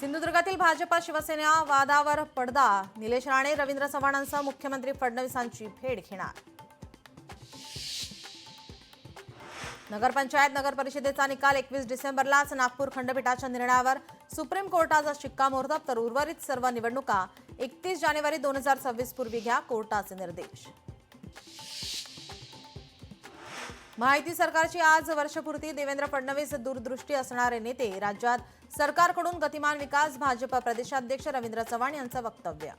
सिंधुदुर्गातील भाजपा शिवसेना वादावर पडदा. निलेश राणे रवींद्र चव्हाणांसह मुख्यमंत्री फडणवीसांची भेट घेणार. नगरपंचायत नगर परिषदेचा निकाल 21 डिसेंबरलाच. नागपूर खंडपीठाच्या निर्णयावर सुप्रीम कोर्टाचा शिक्कामोर्तब. तर उर्वरित सर्व निवडणुका 31 जानेवारी 2026 पूर्वी घ्या, कोर्टाचे निर्देश. माहिती सरकारची आज वर्षपूर्ती. देवेंद्र फडणवीस दूरदृष्टी असणारे नेते. राज्यात सरकारकडून गतिमान विकास. भाजप प्रदेशाध्यक्ष रवींद्र चव्हाण यांचं वक्तव्य.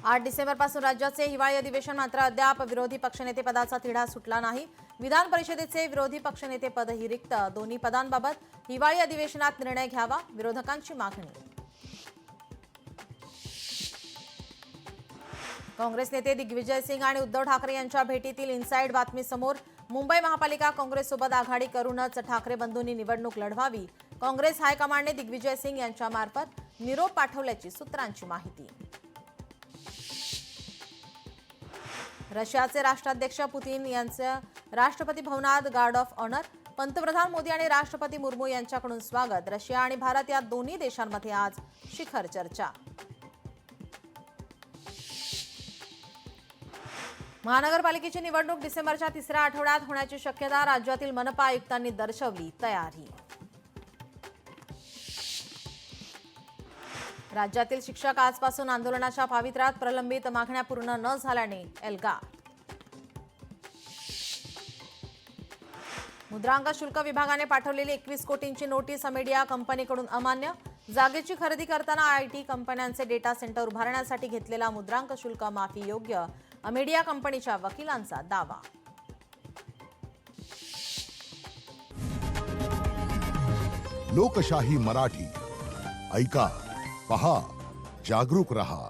8 डिसेंबरपासून राज्याचे हिवाळी अधिवेशन. मात्र अद्याप विरोधी पक्षनेतेपदाचा तिढा सुटला नाही. विधान परिषदेचे विरोधी पक्षनेतेपदही रिक्त. दोन्ही पदांबाबत हिवाळी अधिवेशनात निर्णय घ्यावा, विरोधकांची मागणी. काँग्रेस नेते दिग्विजय सिंग आणि उद्धव ठाकरे यांच्या भेटीतील इनसाइड बातमी समोर. मुंबई महापालिका काँग्रेससोबत आघाडी करूनच ठाकरे बंधूंनी निवडणूक लढवावी. काँग्रेस हायकमांडने दिग्विजय सिंग यांच्यामार्फत निरोप पाठवल्याची सूत्रांची माहिती. रशियाचे राष्ट्राध्यक्ष पुतीन यांचं राष्ट्रपती भवनात गार्ड ऑफ ऑनर. पंतप्रधान मोदी आणि राष्ट्रपती मुर्मू यांच्याकडून स्वागत. रशिया आणि भारत या दोन्ही देशांमध्ये आज शिखर चर्चा. महानगरपालिकेची निवडणूक डिसेंबरच्या तिसऱ्या आठवड्यात होण्याची शक्यता. राज्यातील मनपा आयुक्तांनी दर्शवली तयारी. राज्यातील शिक्षक आजपासून आंदोलनाच्या पावित्र्यात. प्रलंबित मागण्या पूर्ण न झाल्याने एल्गार. मुद्रांक शुल्क विभागाने पाठवलेली 21 कोटींची नोटीस अमेडिया कंपनीकडून अमान्य. जागेची खरेदी करताना आयटी कंपन्यांचे डेटा सेंटर उभारण्यासाठी घेतलेला मुद्रांक शुल्क माफी योग्य. अमेडिया कंपनीच्या वकिलांचा दावा. लोकशाही मराठी ऐका, पहा, जागरूक रहा.